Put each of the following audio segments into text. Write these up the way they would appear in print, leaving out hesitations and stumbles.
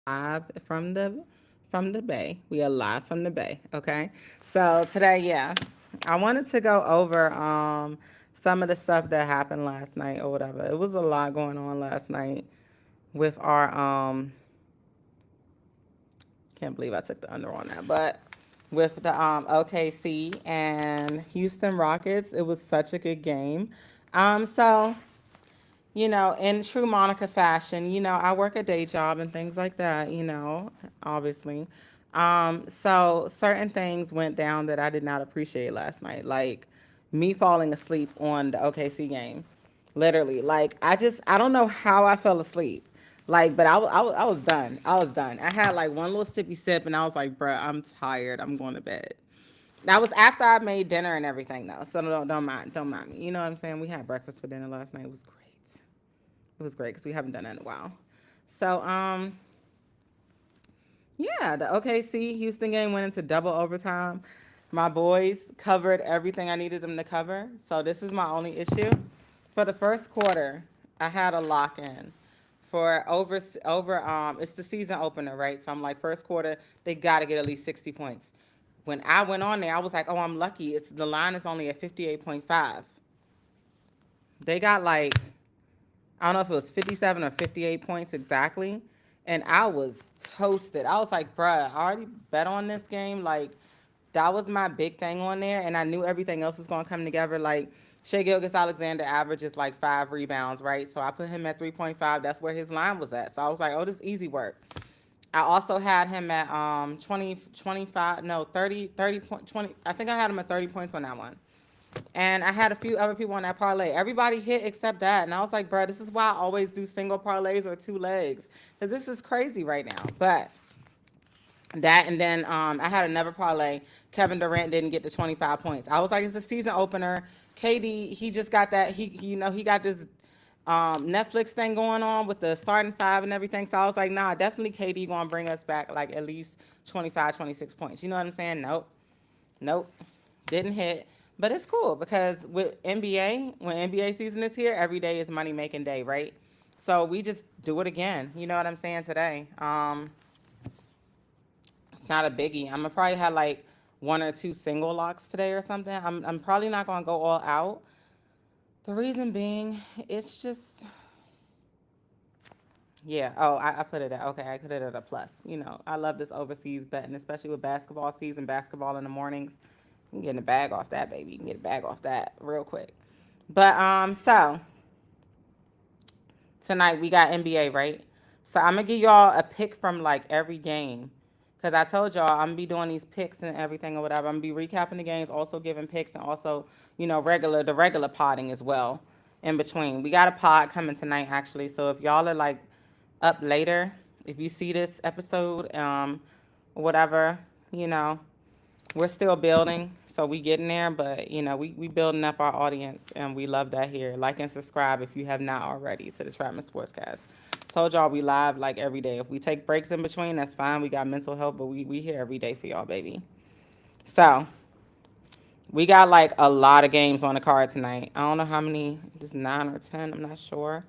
live from the Bay. We are live from the Bay. Okay. So today, yeah, I wanted to go over some of the stuff that happened last night or whatever. It was a lot going on last night with our can't believe I took the under on that, but with the OKC and Houston Rockets, it was such a good game. So in true Monica fashion, I work a day job and things like that, obviously. So certain things went down that I did not appreciate last night, like me falling asleep on the OKC game. Literally, like I don't know how I fell asleep. Like, but I was done. I was done. I had like one little sippy sip, and I was like, bruh, I'm tired. I'm going to bed. That was after I made dinner and everything, though. So don't mind me. You know what I'm saying? We had breakfast for dinner last night. It was great. It was great because we haven't done that in a while. So, yeah, the OKC Houston game went into double overtime. My boys covered everything I needed them to cover. So this is my only issue. For the first quarter, I had a lock in for over it's the season opener, right? So I'm like first quarter, they got to get at least 60 points. When I went on there, I was like, "Oh, I'm lucky. It's the line is only at 58.5." They got like I don't know if it was 57 or 58 points exactly. And I was toasted. I was like, bruh, I already bet on this game. Like, that was my big thing on there. And I knew everything else was going to come together. Like, Shea Gilgis Alexander averages like 5 rebounds, right? So I put him at 3.5. That's where his line was at. So I was like, oh, this is easy work. I also had him at 20, 25, no, 30, 30 point, 20. I think I had him at 30 points on that one. And I had a few other people on that parlay. Everybody hit except that. And I was like, bro, this is why I always do single parlays or two legs. Because this is crazy right now. But that and then I had another parlay. Kevin Durant didn't get the 25 points. I was like, it's a season opener. KD, he just got that. He got this Netflix thing going on with the starting five and everything. So I was like, nah, definitely KD going to bring us back like at least 25, 26 points. You know what I'm saying? Nope. Nope, didn't hit. But it's cool because with NBA, when NBA season is here, every day is money making day, right? So we just do it again. You know what I'm saying today? It's not a biggie. I'm gonna probably have like one or two single locks today or something. I'm probably not gonna go all out. The reason being, it's just yeah. Oh, I put it at okay. I put it at a plus. I love this overseas betting, especially with basketball season, basketball in the mornings. You can get a bag off that, baby. You can get a bag off that real quick. But so tonight we got NBA, right? So I'm gonna give y'all a pick from like every game. Cause I told y'all I'm gonna be doing these picks and everything or whatever. I'm gonna be recapping the games, also giving picks and also, the regular potting as well in between. We got a pod coming tonight actually. So if y'all are like up later, if you see this episode, whatever, you know, we're still building, so we getting there, but we building up our audience, and we love that here. Like and subscribe if you have not already to the Trapman Sportscast. Told y'all we live like every day. If we take breaks in between, that's fine. We got mental health, but we here every day for y'all, baby. So we got like a lot of games on the card tonight. I don't know how many, just 9 or 10. I'm not sure.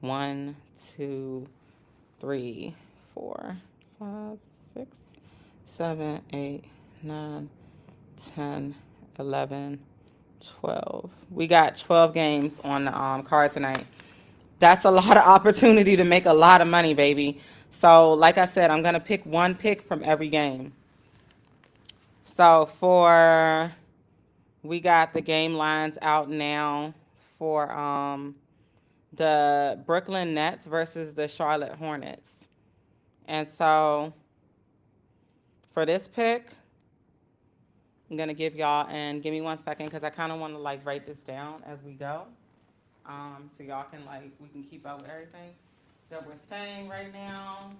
One, two, three, four, five, 6, 7, 8, 9, 10, 11, 12. We got 12 games on the card tonight. That's a lot of opportunity to make a lot of money, baby. So, like I said, I'm going to pick one pick from every game. So, we got the game lines out now for the Brooklyn Nets versus the Charlotte Hornets. And so, for this pick, I'm gonna give y'all and give me 1 second because I kind of want to like write this down as we go, so y'all can like we can keep up with everything that we're saying right now.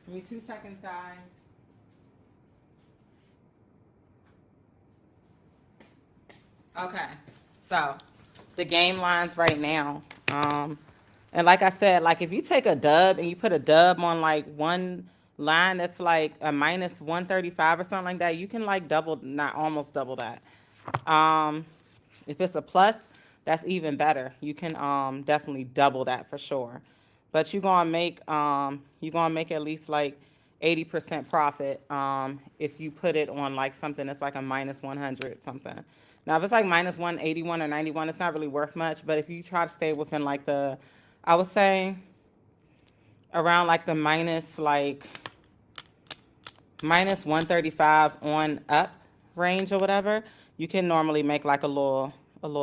Give me 2 seconds, guys. Okay, so the game lines right now, and like I said, like if you take a dub and you put a dub on like one line that's like a minus 135 or something like that, you can like double, not almost double that. Um, If it's a plus, that's even better. You can definitely double that for sure. but you're gonna make at least like 80% profit if you put it on like something that's like a minus 100 something. Now if it's like minus 181 or 91, it's not really worth much. But if you try to stay within like the, I would say around like the minus 135 on up range or whatever, you can normally make like a little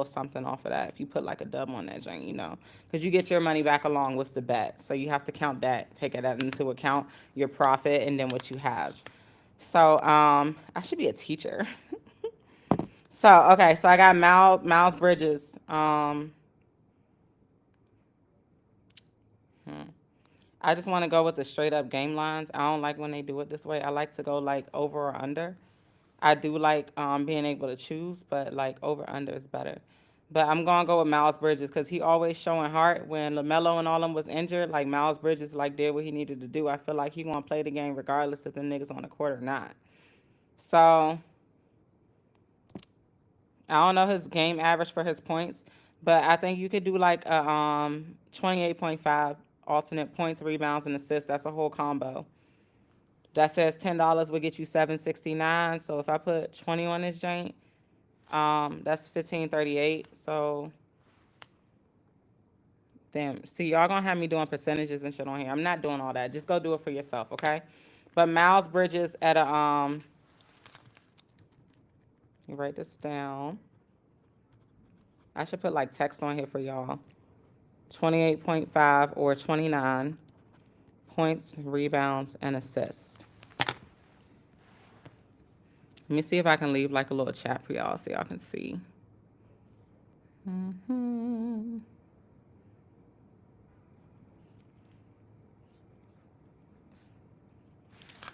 something off of that if you put like a dub on that joint, because you get your money back along with the bet. So you have to count that, take that into account, your profit, and then what you have. So I should be a teacher. So okay, so I got Miles Bridges. I just want to go with the straight up game lines. I don't like when they do it this way. I like to go like over or under. I do like being able to choose, but like over under is better. But I'm gonna go with Miles Bridges because he always showing heart when LaMelo and all them was injured. Like Miles Bridges like did what he needed to do. I feel like he gonna play the game regardless if the niggas on the court or not. So I don't know his game average for his points, but I think you could do like a 28.5 alternate points, rebounds, and assists. That's a whole combo. That says $10 will get you 769. So if I put 20 on this joint, that's 1538. So damn. See, y'all gonna have me doing percentages and shit on here. I'm not doing all that. Just go do it for yourself, okay? But Miles Bridges at a you write this down. I should put like text on here for y'all. 28.5 or 29 points, rebounds, and assists. Let me see if I can leave like a little chat for y'all so y'all can see.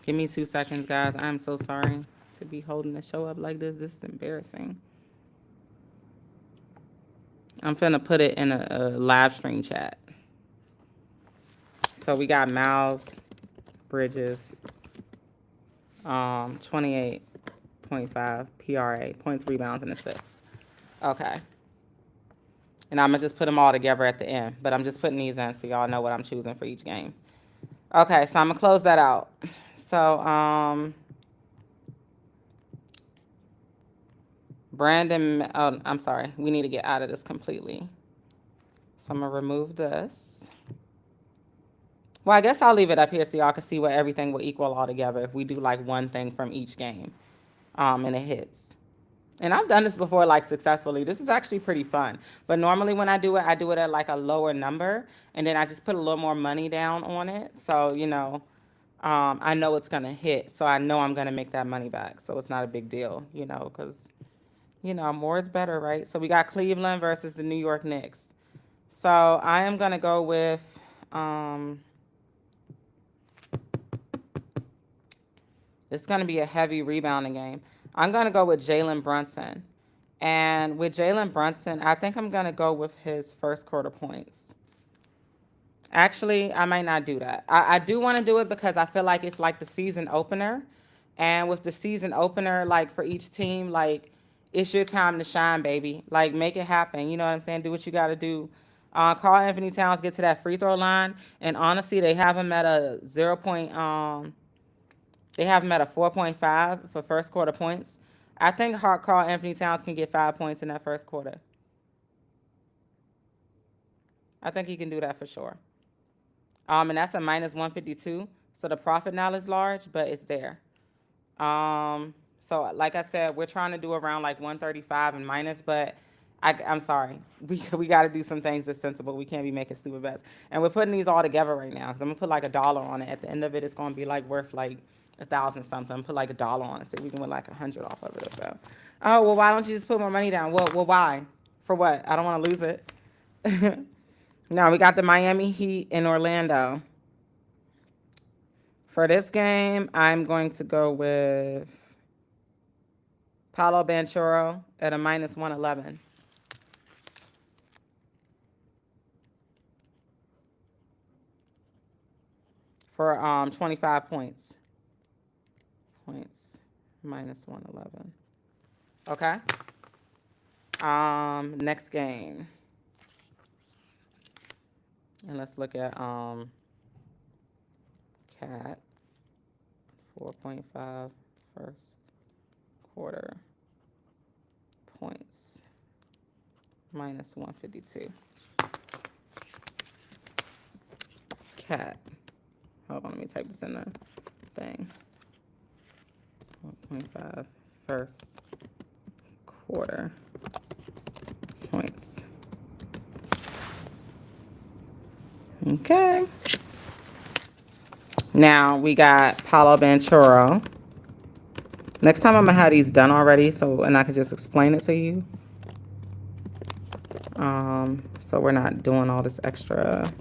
Give me 2 seconds, guys. I'm so sorry to be holding the show up like this. This is embarrassing. I'm finna put it in a live stream chat. So we got Miles Bridges, 28.5 PRA, points, rebounds, and assists. Okay. And I'm gonna just put them all together at the end, but I'm just putting these in so y'all know what I'm choosing for each game. Okay, so I'm gonna close that out. So Brandon, oh, I'm sorry, we need to get out of this completely. So I'm gonna remove this. Well, I guess I'll leave it up here so y'all can see what everything will equal all together if we do like one thing from each game, and it hits. And I've done this before, like successfully. This is actually pretty fun. But normally when I do it at like a lower number, and then I just put a little more money down on it. So I know it's gonna hit, so I know I'm gonna make that money back. So it's not a big deal, because more is better, right? So we got Cleveland versus the New York Knicks. So I am gonna go with it's gonna be a heavy rebounding game. I'm gonna go with Jalen Brunson. And with Jalen Brunson, I think I'm gonna go with his first quarter points. Actually, I might not do that. I do want to do it because I feel like it's like the season opener. And with the season opener, like for each team, like it's your time to shine, baby. Like make it happen. You know what I'm saying? Do what you got to do. Karl Anthony Towns get to that free throw line, and honestly, they have him at a they have him at a 4.5 for first quarter points. I think Karl Anthony Towns can get 5 points in that first quarter. I think he can do that for sure. And that's a minus 152. So the profit now is large, but it's there. So like I said, we're trying to do around like 135 and minus, but I'm sorry. We got to do some things that's sensible. We can't be making stupid bets. And we're putting these all together right now because I'm gonna put like $1 on it. At the end of it, it's gonna be like worth like 1,000 something. Put like $1 on it. See if we can win like 100 off of it or so. Oh well, why don't you just put more money down? Well, why? For what? I don't want to lose it. Now we got the Miami Heat in Orlando. For this game, I'm going to go with Paolo Banchero at a minus 111. For 25 points. Points minus 111. Okay. Next game. And let's look at Cat 4.5 first quarter points minus 152. Cat. Hold on, let me type this in the thing. 4.5 first quarter points. Okay. Now we got Paolo Banchero. Next time I'm gonna have these done already, and I can just explain it to you. So we're not doing all this extra.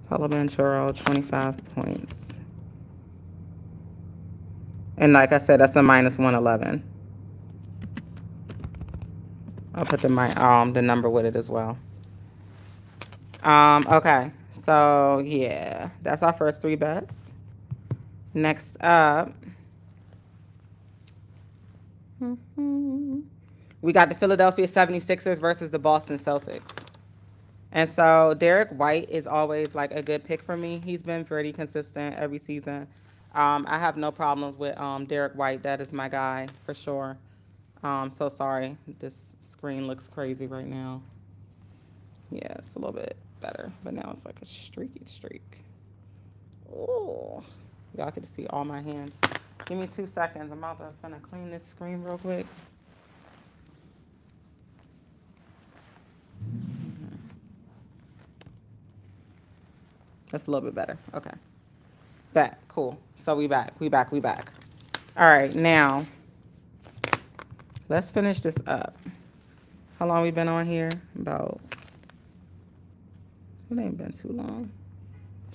Paolo Banchero, 25 points. And like I said, that's a minus 111. I'll put the number with it as well. Okay. So yeah, that's our first 3 bets. Next up, we got the Philadelphia 76ers versus the Boston Celtics. And so Derek White is always like a good pick for me. He's been pretty consistent every season. I have no problems with Derek White. That is my guy for sure. So sorry, this screen looks crazy right now. Yeah, it's a little bit better, but now it's like a streaky streak. Oh, y'all can see all my hands. Give me 2 seconds. I'm about to clean this screen real quick. That's a little bit better. Okay. Back. Cool. So we back. All right, now let's finish this up. How long we been on here? About, it ain't been too long.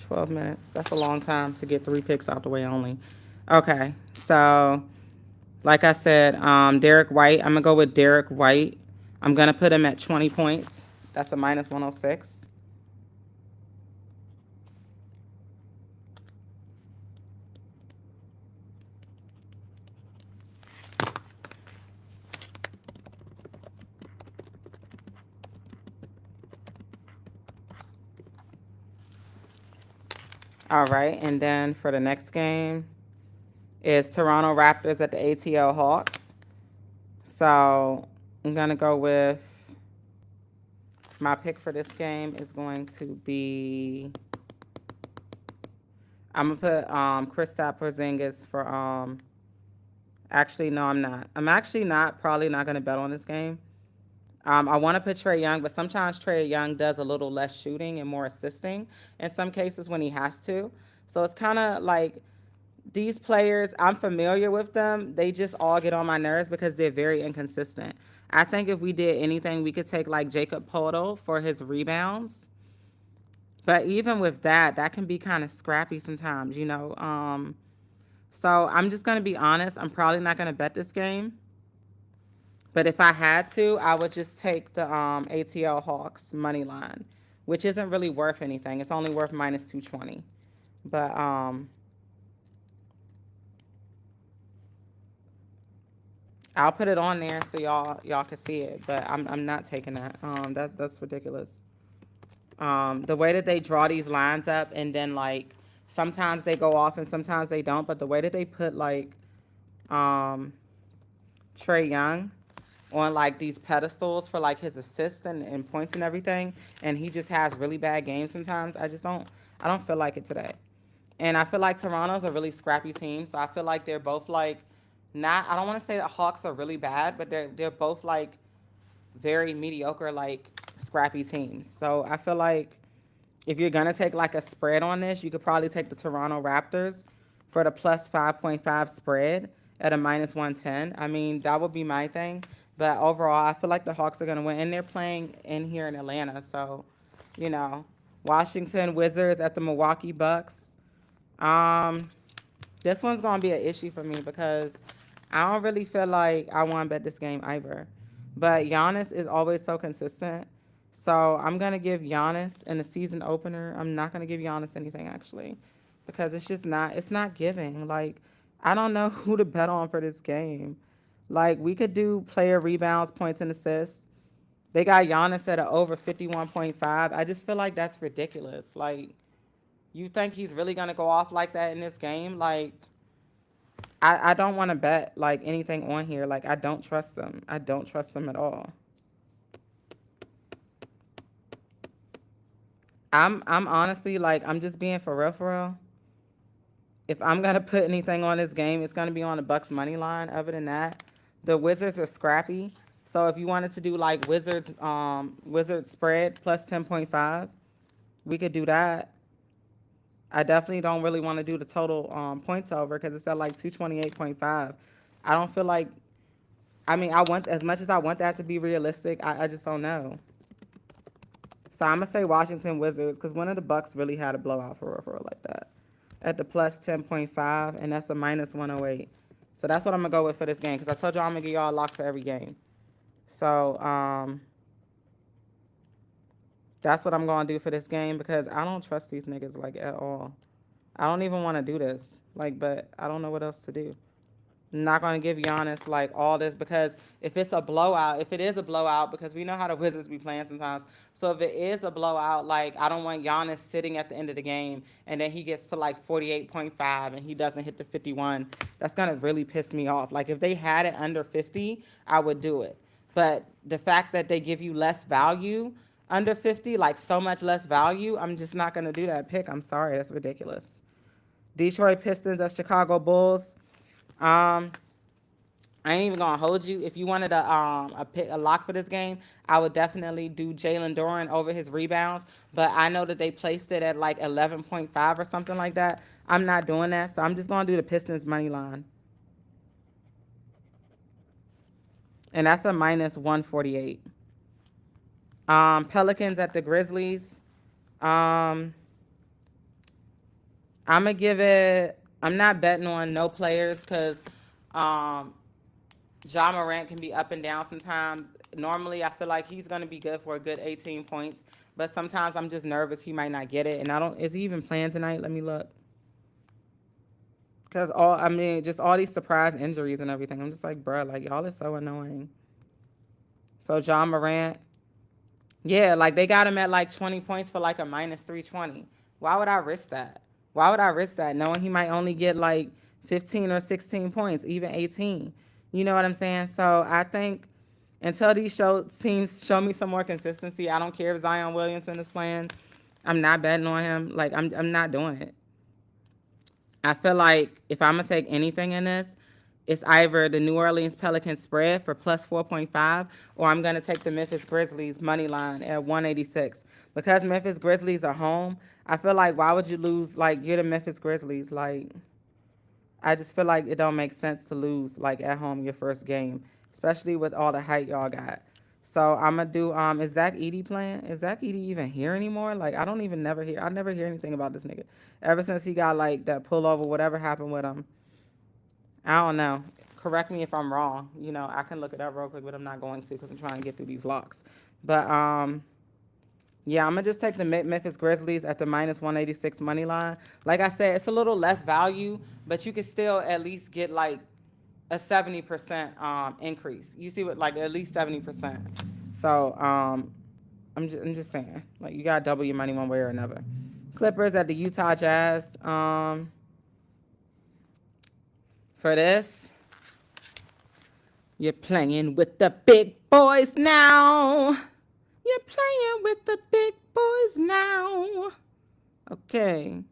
12 minutes. That's a long time to get 3 picks out the way only. Okay, so like I said, Derek White, I'm going to go with Derek White. I'm going to put him at 20 points. That's a minus 106. All right, and then for the next game is Toronto Raptors at the ATL Hawks. So I'm going to go with, my pick for this game is going to be, I'm going to put Kristaps Porzingis for, actually, no, I'm not. I'm actually probably not going to bet on this game. I want to put Trae Young, but sometimes Trae Young does a little less shooting and more assisting in some cases when he has to. So it's kind of like these players, I'm familiar with them. They just all get on my nerves because they're very inconsistent. I think if we did anything, we could take like Jacob Poeltl for his rebounds. But even with that, that can be kind of scrappy sometimes, you know. So I'm just going to be honest. I'm probably not going to bet this game. But if I had to, I would just take the ATL Hawks money line, which isn't really worth anything. It's only worth minus 220. But I'll put it on there so y'all can see it. But I'm not taking that. That's ridiculous. The way that they draw these lines up, and then like sometimes they go off and sometimes they don't. But the way that they put like Trae Young on like these pedestals for like his assists and points and everything, and he just has really bad games sometimes. I don't feel like it today. And I feel like Toronto's a really scrappy team, so I feel like they're both like not, I don't want to say the Hawks are really bad, but they're both like very mediocre, like scrappy teams. So I feel like if you're gonna take like a spread on this, you could probably take the Toronto Raptors for the plus 5.5 spread at a minus 110. I mean, that would be my thing. But overall, I feel like the Hawks are gonna win, and they're playing in here in Atlanta. So, you know, Washington Wizards at the Milwaukee Bucks. This one's gonna be an issue for me because I don't really feel like I want to bet this game either. But Giannis is always so consistent. So I'm gonna give Giannis in the season opener. I'm not gonna give Giannis anything actually, because it's not giving. Like, I don't know who to bet on for this game. Like, we could do player rebounds, points, and assists. They got Giannis at a over 51.5. I just feel like that's ridiculous. Like, you think he's really gonna go off like that in this game? Like, I don't want to bet like anything on here. Like, I don't trust them. I don't trust them at all. I'm honestly like I'm just being for real for real. If I'm gonna put anything on this game, it's gonna be on the Bucks money line. Other than that, the Wizards are scrappy. So if you wanted to do like Wizards spread plus 10.5, we could do that. I definitely don't really want to do the total points over because it's at like 228.5. I don't feel like I mean I want as much as I want that to be realistic, I just don't know. So I'm gonna say Washington Wizards because one of the Bucks really had a blowout for real like that. At the plus 10.5, and that's a minus 108. So that's what I'm gonna go with for this game because I told y'all I'm gonna give y'all a lock for every game. So that's what I'm gonna do for this game because I don't trust these niggas like at all. I don't even want to do this. Like, but I don't know what else to do. I'm not gonna give Giannis like all this because if it's a blowout, if it is a blowout, because we know how the Wizards be playing sometimes. So if it is a blowout, like I don't want Giannis sitting at the end of the game and then he gets to like 48.5 and he doesn't hit the 51. That's gonna really piss me off. Like if they had it under 50, I would do it. But the fact that they give you less value under 50, like so much less value, I'm just not gonna do that pick. I'm sorry, that's ridiculous. Detroit Pistons at Chicago Bulls. Um, I ain't even gonna hold you. If you wanted a lock for this game, I would definitely do Jalen Duren over his rebounds. But I know that they placed it at like 11.5 or something like that. I'm not doing that, so I'm just gonna do the Pistons money line, and that's a minus 148. Pelicans at the Grizzlies. Um, I'm gonna give it. I'm not betting on no players because um, Ja Morant can be up and down sometimes. Normally, I feel like he's going to be good for a good 18 points, but sometimes I'm just nervous he might not get it. And I don't. Is he even playing tonight? Let me look. Because I mean, just all these surprise injuries and everything. I'm just like, bruh, like y'all is so annoying. So Ja Morant, yeah, like they got him at like 20 points for like a minus 320. Why would I risk that? Why would I risk that knowing he might only get like 15 or 16 points, even 18? You know what I'm saying? So I think until these teams show me some more consistency, I don't care if Zion Williamson is playing. I'm not betting on him. Like I'm not doing it. I feel like if I'm gonna take anything in this, it's either the New Orleans Pelicans spread for plus 4.5, or I'm gonna take the Memphis Grizzlies money line at 186. Because Memphis Grizzlies are home, I feel like why would you lose? Like you're the Memphis Grizzlies. Like I just feel like it don't make sense to lose like at home your first game, especially with all the hype y'all got. So I'm gonna do. Is Zach Edey playing? Is Zach Edey even here anymore? Like I don't even never hear. I never hear anything about this nigga. Ever since he got like that pullover, whatever happened with him, I don't know. Correct me if I'm wrong. You know, I can look it up real quick, but I'm not going to because I'm trying to get through these locks. But yeah, I'm gonna just take the Memphis Grizzlies at the minus 186 money line. Like I said, it's a little less value, but you can still at least get like a 70% increase. You see what like at least 70%. So I'm just saying, like you gotta double your money one way or another. Clippers at the Utah Jazz. For this, you're playing with the big boys now. You're playing with the big boys now. Okay.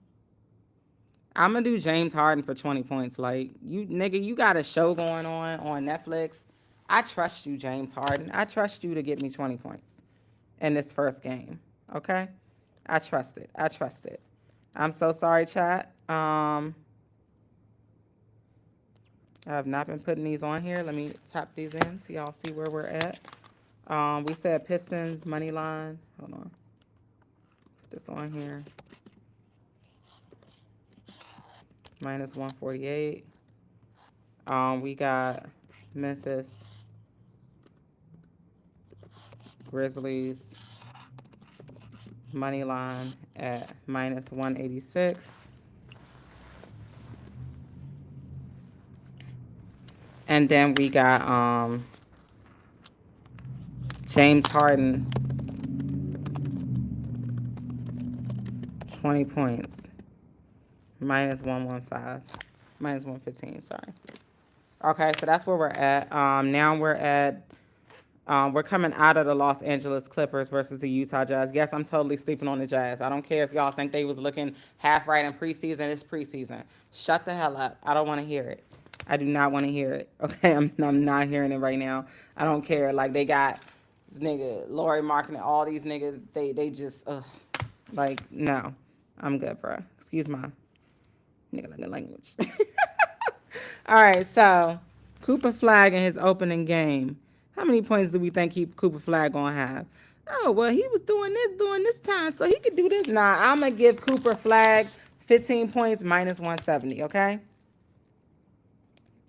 I'm gonna do James Harden for 20 points. Like, you nigga, you got a show going on Netflix. I trust you, James Harden. I trust you to get me 20 points in this first game. Okay? I trust it. I trust it. I'm so sorry, chat. I have not been putting these on here. Let me tap these in so y'all see where we're at. We said Pistons money line. Hold on. Put this on here. Minus 148. We got Memphis Grizzlies money line at minus 186. And then we got James Harden, 20 points. Minus 115. Minus 115, sorry. Okay, so that's where we're at. Now we're coming out of the Los Angeles Clippers versus the Utah Jazz. Yes, I'm totally sleeping on the Jazz. I don't care if y'all think they was looking half right in preseason. It's preseason. Shut the hell up. I don't want to hear it. I do not want to hear it. Okay, I'm not hearing it right now. I don't care. Like they got this nigga Laurie Marketing, all these niggas. They just like no. I'm good, bro. Excuse my nigga like a language. All right, so Cooper Flag in his opening game. How many points do we think Cooper Flag gonna have? Oh well, he was doing this time, so he could do this. Nah, I'm gonna give Cooper Flag 15 points minus 170. Okay,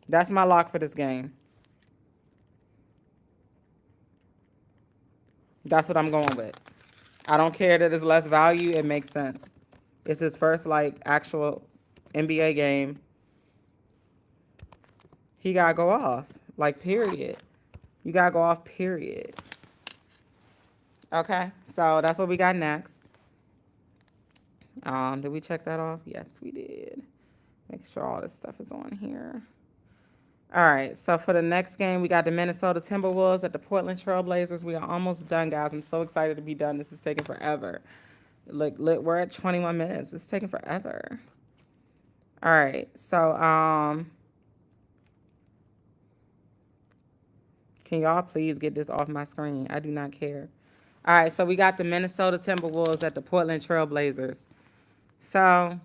that's my lock for this game. That's what I'm going with. I don't care that it's less value. It makes sense. It's his first like actual NBA game. He gotta go off. Like period. You gotta go off, period. Okay, so that's what we got next. Did we check that off? Yes, we did. Make sure all this stuff is on here. All right, so for the next game, we got the Minnesota Timberwolves at the Portland Trail Blazers. We are almost done, guys. I'm so excited to be done. This is taking forever. Look, we're at 21 minutes. It's taking forever. All right, so can y'all please get this off my screen? I do not care. All right, so we got the Minnesota Timberwolves at the Portland Trail Blazers. So,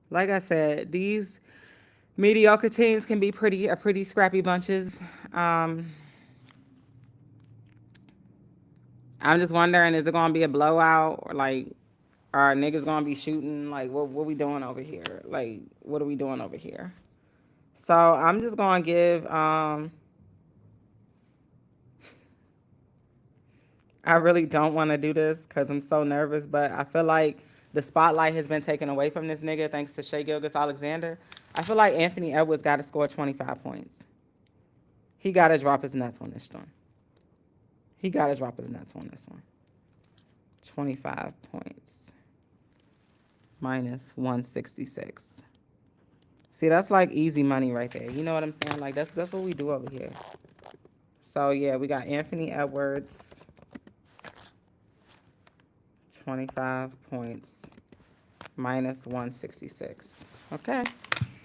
like I said, these mediocre teams can be pretty scrappy bunches. I'm just wondering, is it gonna be a blowout or like are niggas gonna be shooting? Like what we doing over here? Like what are we doing over here? So I'm just gonna give I really don't want to do this because I'm so nervous, but I feel like the spotlight has been taken away from this nigga thanks to Shai Gilgeous-Alexander. I feel like Anthony Edwards got to score 25 points. He got to drop his nuts on this one. He got to drop his nuts on this one. 25 points. Minus 166. See, that's like easy money right there. You know what I'm saying? Like, that's what we do over here. So, yeah, we got Anthony Edwards. 25 points. Minus 166. Okay.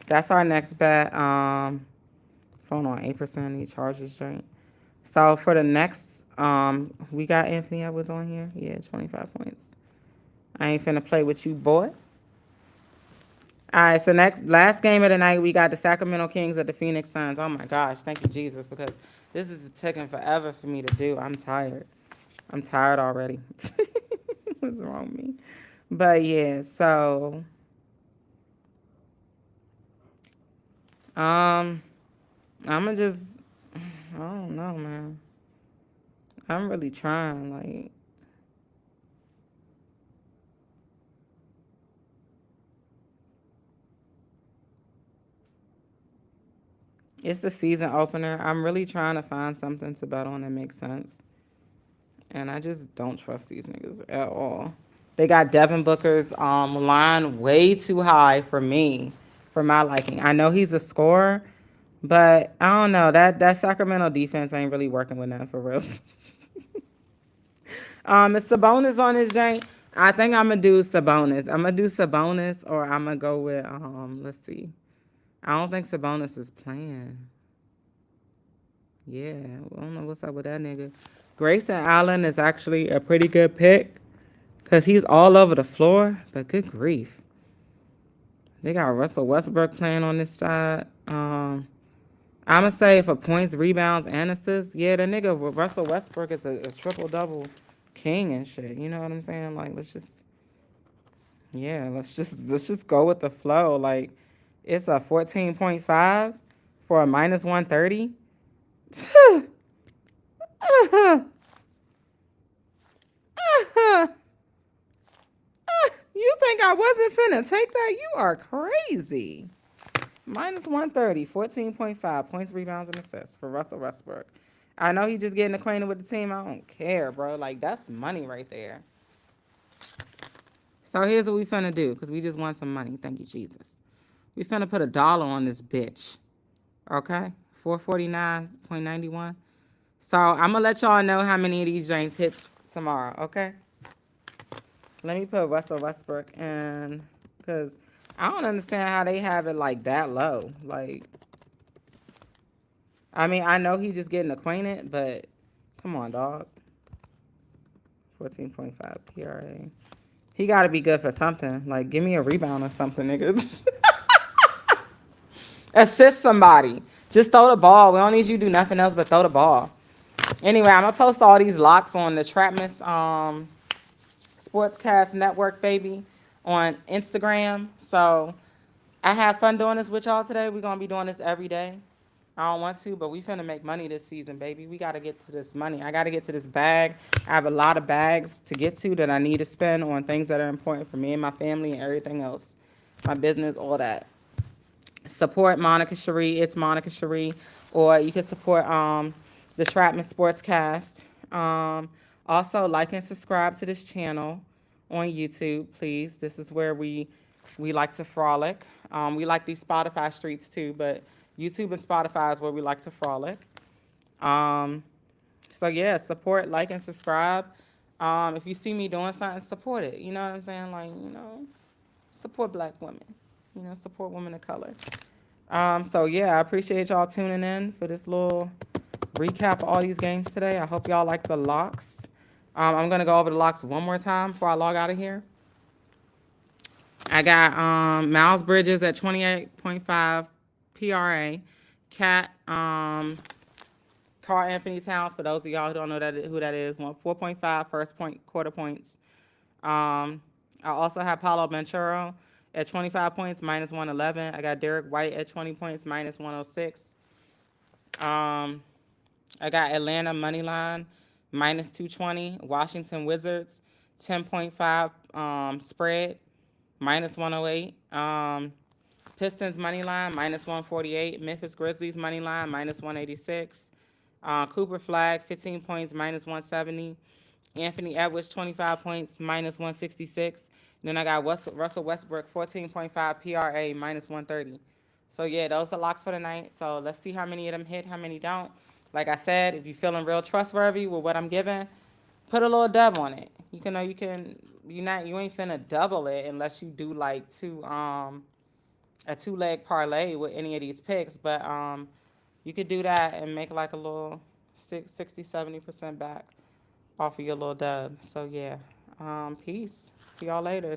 That's our next bet. Phone on 8%. He charges drink. So, for the next, we got Anthony Edwards on here. Yeah, 25 points. I ain't finna play with you, boy. All right, so last game of the night, we got the Sacramento Kings at the Phoenix Suns. Oh, my gosh. Thank you, Jesus, because this is taking forever for me to do. I'm tired. I'm tired already. What's wrong with me? But, yeah, so... I'm going to just... I don't know, man. I'm really trying, like... It's the season opener. I'm really trying to find something to bet on that makes sense. And I just don't trust these niggas at all. They got Devin Booker's line way too high for me, for my liking. I know he's a scorer, but I don't know. That Sacramento defense ain't really working with nothing for real. Is Sabonis on his jank? I think I'm gonna do Sabonis. I'm gonna do Sabonis, or I'm gonna go with let's see. I don't think Sabonis is playing. Yeah, I don't know what's up with that nigga. Grayson Allen is actually a pretty good pick because he's all over the floor, but good grief. They got Russell Westbrook playing on this side. I'm going to say for points, rebounds, and assists, yeah, the nigga Russell Westbrook is a triple-double king and shit. You know what I'm saying? Like, let's just go with the flow. Like, it's a 14.5 for a minus 130. You think I wasn't finna take that? You are crazy. Minus 130, 14.5 points, rebounds, and assists for Russell Westbrook. I know he just getting acquainted with the team. I don't care, bro. Like, that's money right there. So here's what we finna do, because we just want some money. Thank you, Jesus. We finna put $1 on this bitch. Okay? 449.91. So I'm gonna let y'all know how many of these joints hit tomorrow, okay? Let me put Russell Westbrook in, because I don't understand how they have it like that low. Like, I mean, I know he just getting acquainted, but come on, dog. 14.5 PRA. He got to be good for something. Like, give me a rebound or something, niggas. Assist somebody. Just throw the ball. We don't need you to do nothing else but throw the ball. Anyway, I'm gonna post all these locks on the Trapness Sportscast Network, baby, on Instagram. So I have fun doing this with y'all today. We're gonna be doing this every day. I don't want to, but we finna make money this season, baby. We gotta get to this money. I gotta get to this bag. I have a lot of bags to get to that I need to spend on things that are important for me and my family and everything else. My business, all that. Support Monica Cherie. It's Monica Cherie. Or you can support the Trapman Sportscast. Also, like and subscribe to this channel on YouTube, please. This is where we like to frolic. We like these Spotify streets too, but YouTube and Spotify is where we like to frolic. Um, so yeah, support, like, and subscribe. If you see me doing something, support it. You know what I'm saying? Like, support black women. Support women of color. So yeah, I appreciate y'all tuning in for this little recap of all these games today. I hope y'all like the locks. I'm gonna go over the locks one more time before I log out of here. I got Miles Bridges at 28.5 PRA. Cat Carl Anthony Towns, for those of y'all who don't know who that is, 4.5 first point quarter points. I also have Paulo Banchero at 25 points, minus 111. I got Derek White at 20 points, minus 106. I got Atlanta Moneyline, minus 220. Washington Wizards, 10.5 spread, minus 108. Pistons Moneyline, minus 148. Memphis Grizzlies Moneyline, minus 186. Cooper Flag, 15 points, minus 170. Anthony Edwards, 25 points, minus 166. And then I got Russell Westbrook, 14.5 PRA, minus 130. So, yeah, those are the locks for the night. So, let's see how many of them hit, how many don't. Like I said, if you're feeling real trustworthy with what I'm giving, put a little dub on it. You ain't finna double it unless you do like a two-leg parlay with any of these picks. But you could do that and make like a little 60-70% back off of your little dub. So yeah, peace. See y'all later.